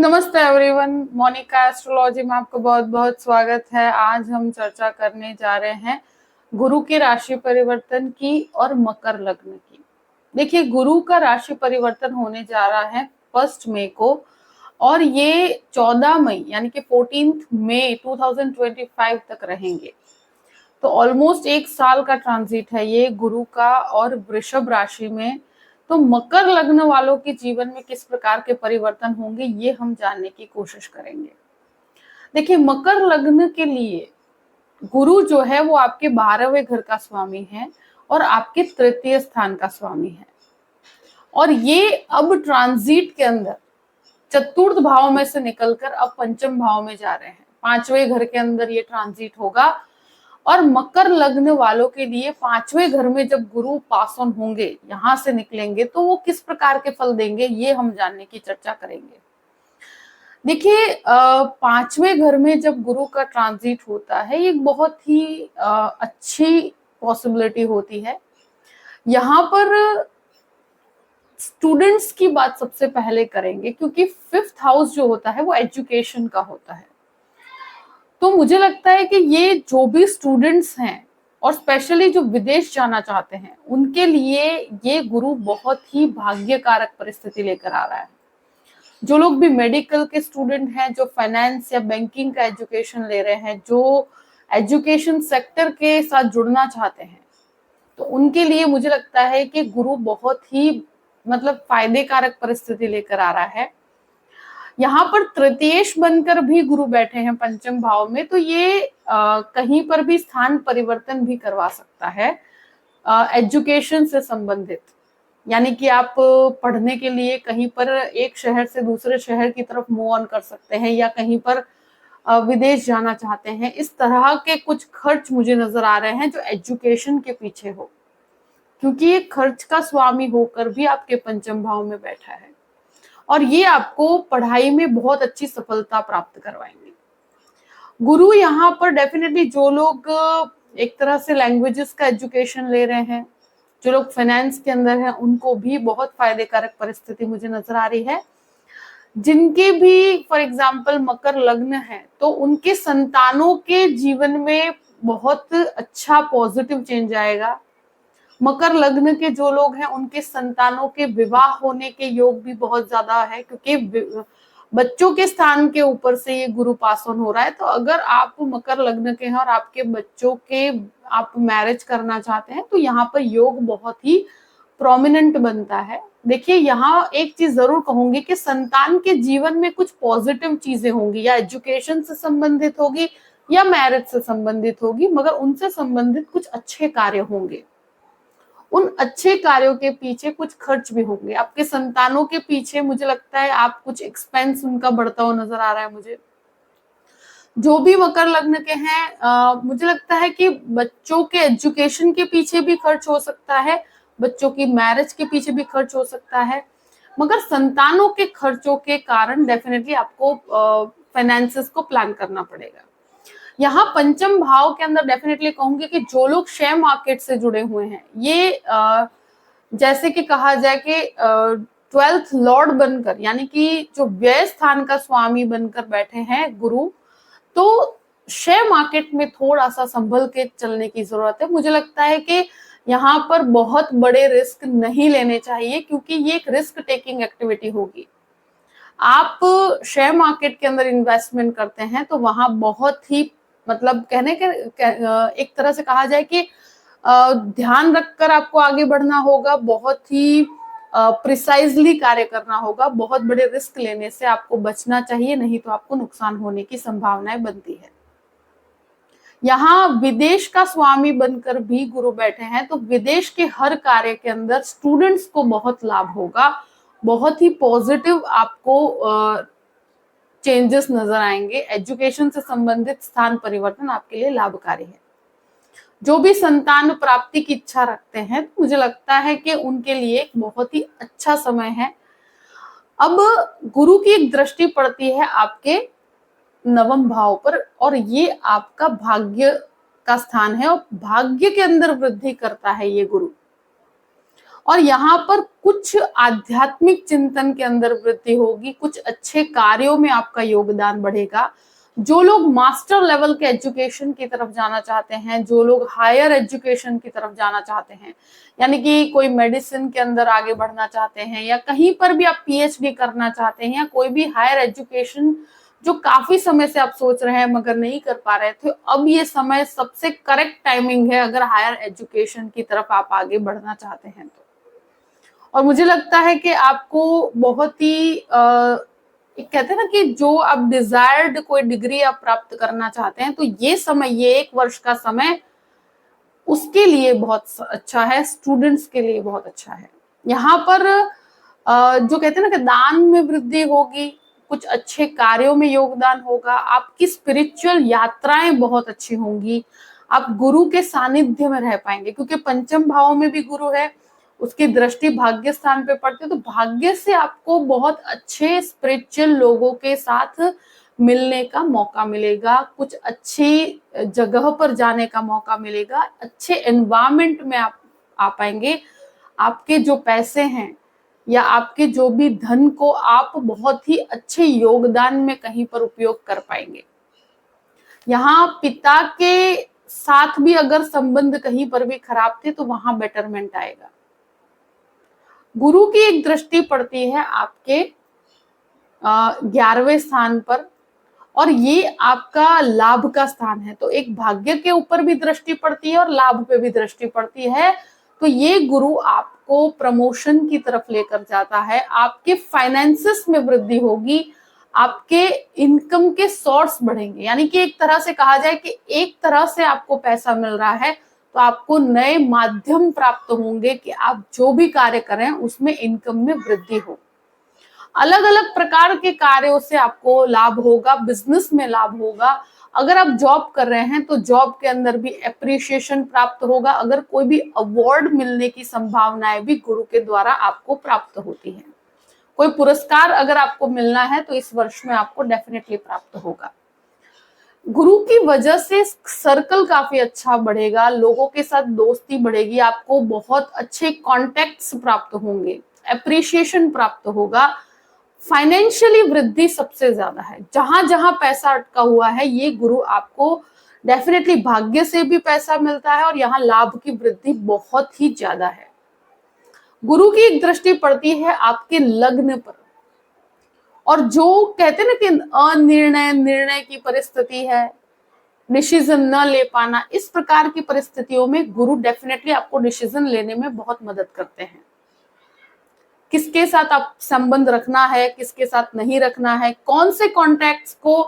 नमस्ते everyone, Monika astrology में आपका बहुत बहुत स्वागत है। आज हम चर्चा करने जा रहे हैं गुरु के राशि परिवर्तन की और मकर लग्न की। देखिए, गुरु का राशि परिवर्तन होने जा रहा है 1 मई को, और ये 14 मई यानी कि 14 मई 2025 तक रहेंगे। तो ऑलमोस्ट 1 साल का ट्रांजिट है ये गुरु का, और वृषभ राशि में। तो मकर लग्न वालों के जीवन में किस प्रकार के परिवर्तन होंगे, ये हम जानने की कोशिश करेंगे। देखिए, मकर लग्न के लिए गुरु जो है वो आपके 12वें घर का स्वामी है और आपके तृतीय स्थान का स्वामी है। और ये अब ट्रांजिट के अंदर चतुर्थ भाव में से निकलकर अब पंचम भाव में जा रहे हैं। 5वें घर के अंदर ये ट्रांजिट होगा। और मकर लग्न वालों के लिए 5वें घर में जब गुरु पास ऑन होंगे, यहां से निकलेंगे, तो वो किस प्रकार के फल देंगे, ये हम जानने की चर्चा करेंगे। देखिए, 5वें घर में जब गुरु का ट्रांजिट होता है, एक बहुत ही अच्छी पॉसिबिलिटी होती है। यहाँ पर स्टूडेंट्स की बात सबसे पहले करेंगे, क्योंकि 5th हाउस जो होता है वो एजुकेशन का होता है। तो मुझे लगता है कि ये जो भी स्टूडेंट्स हैं, और स्पेशली जो विदेश जाना चाहते हैं, उनके लिए ये गुरु बहुत ही भाग्यकारक परिस्थिति लेकर आ रहा है। जो लोग भी मेडिकल के स्टूडेंट हैं, जो फाइनेंस या बैंकिंग का एजुकेशन ले रहे हैं, जो एजुकेशन सेक्टर के साथ जुड़ना चाहते हैं, तो उनके लिए मुझे लगता है कि गुरु बहुत ही फायदे कारक परिस्थिति लेकर आ रहा है। यहाँ पर तृतीयेश बनकर भी गुरु बैठे हैं पंचम भाव में, तो ये कहीं पर भी स्थान परिवर्तन भी करवा सकता है एजुकेशन से संबंधित। यानी कि आप पढ़ने के लिए कहीं पर एक शहर से दूसरे शहर की तरफ मूव ऑन कर सकते हैं, या कहीं पर विदेश जाना चाहते हैं। इस तरह के कुछ खर्च मुझे नजर आ रहे हैं जो एजुकेशन के पीछे हो, क्योंकि ये खर्च का स्वामी होकर भी आपके पंचम भाव में बैठा है, और ये आपको पढ़ाई में बहुत अच्छी सफलता प्राप्त करवाएंगे। गुरु यहाँ पर डेफिनेटली जो लोग एक तरह से लैंग्वेजेस का एजुकेशन ले रहे हैं, जो लोग फाइनेंस के अंदर हैं, उनको भी बहुत फायदेकारक परिस्थिति मुझे नजर आ रही है। जिनके भी फॉर एग्जाम्पल मकर लग्न है, तो उनके संतानों के जीवन में बहुत अच्छा पॉजिटिव चेंज आएगा। मकर लग्न के जो लोग हैं, उनके संतानों के विवाह होने के योग भी बहुत ज्यादा है, क्योंकि बच्चों के स्थान के ऊपर से ये गुरु पास ऑन हो रहा है। तो अगर आप मकर लग्न के हैं और आपके बच्चों के आप मैरिज करना चाहते हैं, तो यहाँ पर योग बहुत ही प्रोमिनेंट बनता है। देखिए, यहाँ एक चीज जरूर कहूंगी कि संतान के जीवन में कुछ पॉजिटिव चीजें होंगी, या एजुकेशन से संबंधित होगी या मैरिज से संबंधित होगी, मगर उनसे संबंधित कुछ अच्छे कार्य होंगे। उन अच्छे कार्यों के पीछे कुछ खर्च भी होंगे। आपके संतानों के पीछे मुझे लगता है आप कुछ एक्सपेंस उनका बढ़ता हुआ नजर आ रहा है मुझे। जो भी मकर लग्न के हैं, मुझे लगता है कि बच्चों के एजुकेशन के पीछे भी खर्च हो सकता है, बच्चों की मैरिज के पीछे भी खर्च हो सकता है, मगर संतानों के खर्चों के कारण डेफिनेटली आपको फाइनेंसेस को प्लान करना पड़ेगा। यहाँ पंचम भाव के अंदर डेफिनेटली कहूंगी कि जो लोग शेयर मार्केट से जुड़े हुए हैं, ये जैसे कि कहा जाए कि 12th लॉर्ड बनकर, यानी कि जो व्यय स्थान का स्वामी बनकर बैठे हैं गुरु, तो शेयर मार्केट में थोड़ा सा संभल के चलने की जरूरत है। मुझे लगता है कि यहाँ पर बहुत बड़े रिस्क नहीं लेने चाहिए, क्योंकि ये एक रिस्क टेकिंग एक्टिविटी होगी। आप शेयर मार्केट के अंदर इन्वेस्टमेंट करते हैं, तो वहां बहुत ही कहने के एक तरह से कहा जाए कि ध्यान रखकर आपको आगे बढ़ना होगा, बहुत ही प्रिसाइजली कार्य करना होगा। बहुत बड़े रिस्क लेने से आपको बचना चाहिए, नहीं तो आपको नुकसान होने की संभावनाएं बनती है। यहाँ विदेश का स्वामी बनकर भी गुरु बैठे हैं, तो विदेश के हर कार्य के अंदर स्टूडेंट्स को बहुत लाभ होगा। बहुत ही पॉजिटिव आपको चेंजेस नजर आएंगे। एजुकेशन से संबंधित स्थान परिवर्तन आपके लिए लाभकारी है। जो भी संतान प्राप्ति की इच्छा रखते हैं, तो मुझे लगता है कि उनके लिए एक बहुत ही अच्छा समय है। अब गुरु की एक दृष्टि पड़ती है आपके 9वें भाव पर, और ये आपका भाग्य का स्थान है, और भाग्य के अंदर वृद्धि करता है ये गुरु। और यहाँ पर कुछ आध्यात्मिक चिंतन के अंदर वृद्धि होगी, कुछ अच्छे कार्यों में आपका योगदान बढ़ेगा। जो लोग मास्टर लेवल के एजुकेशन की तरफ जाना चाहते हैं, जो लोग हायर एजुकेशन की तरफ जाना चाहते हैं, यानी कि कोई मेडिसिन के अंदर आगे बढ़ना चाहते हैं, या कहीं पर भी आप पीएचडी करना चाहते हैं, या कोई भी हायर एजुकेशन जो काफी समय से आप सोच रहे हैं मगर नहीं कर पा रहे थे, अब ये समय सबसे करेक्ट टाइमिंग है अगर हायर एजुकेशन की तरफ आप आगे बढ़ना चाहते हैं तो। और मुझे लगता है कि आपको बहुत ही एक कहते हैं ना कि जो आप डिजायर्ड कोई डिग्री आप प्राप्त करना चाहते हैं, तो ये समय, ये 1 वर्ष का समय उसके लिए बहुत अच्छा है, स्टूडेंट्स के लिए बहुत अच्छा है। यहाँ पर जो कहते हैं ना कि दान में वृद्धि होगी, कुछ अच्छे कार्यों में योगदान होगा, आपकी स्पिरिचुअल यात्राएं बहुत अच्छी होंगी, आप गुरु के सानिध्य में रह पाएंगे, क्योंकि पंचम भाव में भी गुरु है, उसकी दृष्टि भाग्य स्थान पे पड़ती है, तो भाग्य से आपको बहुत अच्छे स्पिरिचुअल लोगों के साथ मिलने का मौका मिलेगा, कुछ अच्छी जगह पर जाने का मौका मिलेगा, अच्छे एनवायरमेंट में आप आ पाएंगे। आपके जो पैसे हैं या आपके जो भी धन को आप बहुत ही अच्छे योगदान में कहीं पर उपयोग कर पाएंगे। यहाँ पिता के साथ भी अगर संबंध कहीं पर भी खराब थे तो वहां बेटरमेंट आएगा। गुरु की एक दृष्टि पड़ती है आपके 11वें स्थान पर, और ये आपका लाभ का स्थान है, तो एक भाग्य के ऊपर भी दृष्टि पड़ती है और लाभ पे भी दृष्टि पड़ती है। तो ये गुरु आपको प्रमोशन की तरफ लेकर जाता है, आपके फाइनेंसेस में वृद्धि होगी, आपके इनकम के सोर्स बढ़ेंगे। यानी कि एक तरह से कहा जाए कि एक तरह से आपको पैसा मिल रहा है, तो आपको नए माध्यम प्राप्त होंगे कि आप जो भी कार्य करें उसमें इनकम में वृद्धि हो। अलग अलग प्रकार के कार्यों से आपको लाभ होगा, बिजनेस में लाभ होगा। अगर आप जॉब कर रहे हैं तो जॉब के अंदर भी एप्रिसिएशन प्राप्त होगा। अगर कोई भी अवार्ड मिलने की संभावनाएं भी गुरु के द्वारा आपको प्राप्त होती है। कोई पुरस्कार अगर आपको मिलना है तो इस वर्ष में आपको डेफिनेटली प्राप्त होगा। गुरु की वजह से सर्कल काफी अच्छा बढ़ेगा, लोगों के साथ दोस्ती बढ़ेगी, आपको बहुत अच्छे कॉन्टेक्ट्स प्राप्त होंगे, एप्रिसिएशन प्राप्त होगा। फाइनेंशियली वृद्धि सबसे ज्यादा है, जहां जहां पैसा अटका हुआ है ये गुरु आपको डेफिनेटली, भाग्य से भी पैसा मिलता है और यहाँ लाभ की वृद्धि बहुत ही ज्यादा है। गुरु की एक दृष्टि पड़ती है आपके लग्न पर, और जो कहते हैं ना कि निर्णय की परिस्थिति है, डिसीजन न ले पाना, इस प्रकार की परिस्थितियों में गुरु डेफिनेटली आपको डिसीजन लेने में बहुत मदद करते हैं। किसके साथ आप संबंध रखना है, किसके साथ नहीं रखना है, कौन से कॉन्टैक्ट्स को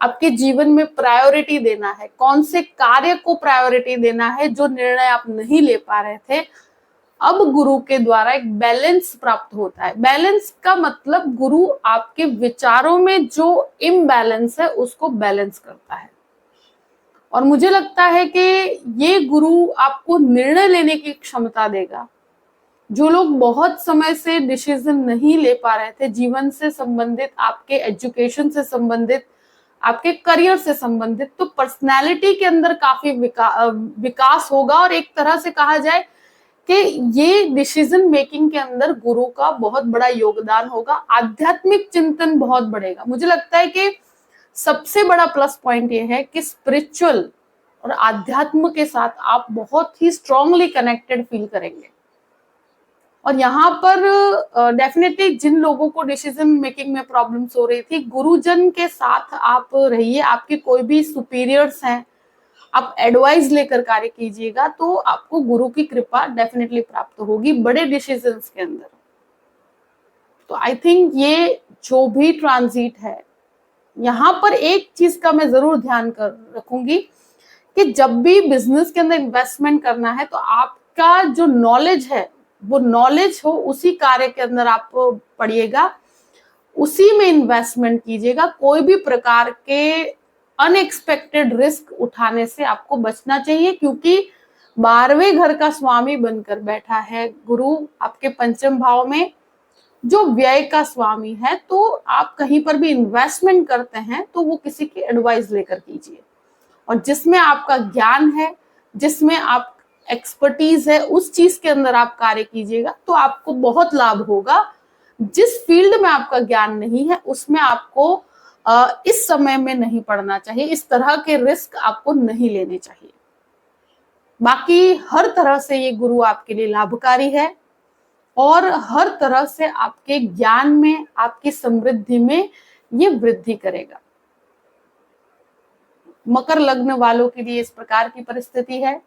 आपके जीवन में प्रायोरिटी देना है, कौन से कार्य को प्रायोरिटी देना है, जो निर्णय आप नहीं ले पा रहे थे, अब गुरु के द्वारा एक बैलेंस प्राप्त होता है। बैलेंस का मतलब गुरु आपके विचारों में जो इम्बैलेंस है उसको बैलेंस करता है। और मुझे लगता है कि ये गुरु आपको निर्णय लेने की क्षमता देगा। जो लोग बहुत समय से डिसीजन नहीं ले पा रहे थे, जीवन से संबंधित, आपके एजुकेशन से संबंधित, आपके करियर से संबंधित, तो पर्सनैलिटी के अंदर काफी विकास होगा। और एक तरह से कहा जाए कि ये डिसीजन मेकिंग के अंदर गुरु का बहुत बड़ा योगदान होगा। आध्यात्मिक चिंतन बहुत बढ़ेगा। मुझे लगता है कि सबसे बड़ा प्लस पॉइंट ये है कि स्पिरिचुअल और आध्यात्म के साथ आप बहुत ही स्ट्रांगली कनेक्टेड फील करेंगे। और यहाँ पर डेफिनेटली जिन लोगों को डिसीजन मेकिंग में प्रॉब्लम्स हो रही थी, गुरुजन के साथ आप रहिए, आपके कोई भी सुपीरियर्स हैं, आप एडवाइस लेकर कार्य कीजिएगा, तो आपको गुरु की कृपा डेफिनेटली प्राप्त होगी बड़े डिसीजंस के अंदर। तो आई थिंक ये जो भी ट्रांजिट है, यहाँ पर एक चीज का मैं जरूर ध्यान कर रखूंगी कि जब भी बिजनेस के अंदर इन्वेस्टमेंट करना है तो आपका जो नॉलेज है वो नॉलेज हो, उसी कार्य के अंदर आप पढ़िएगा, उसी में इन्वेस्टमेंट कीजिएगा। कोई भी प्रकार के अनएक्सपेक्टेड रिस्क उठाने से आपको बचना चाहिए, क्योंकि 12वें घर का स्वामी बनकर बैठा है गुरु आपके पंचम भाव में, जो व्यय का स्वामी है। तो आप कहीं पर भी इन्वेस्टमेंट करते हैं तो वो किसी की एडवाइस लेकर कीजिए, और जिसमें आपका ज्ञान है, जिसमें आप एक्सपर्टीज है उस चीज के अंदर आप कार्य कीजिएगा तो आपको बहुत लाभ होगा। जिस फील्ड में आपका ज्ञान नहीं है उसमें आपको इस समय में नहीं पढ़ना चाहिए, इस तरह के रिस्क आपको नहीं लेने चाहिए। बाकी हर तरह से ये गुरु आपके लिए लाभकारी है और हर तरह से आपके ज्ञान में, आपकी समृद्धि में ये वृद्धि करेगा। मकर लग्न वालों के लिए इस प्रकार की परिस्थिति है।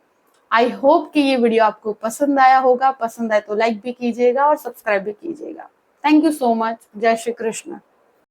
आई होप कि ये वीडियो आपको पसंद आया होगा। पसंद आए तो लाइक भी कीजिएगा और सब्सक्राइब भी कीजिएगा। Thank you so much. जय श्री कृष्ण।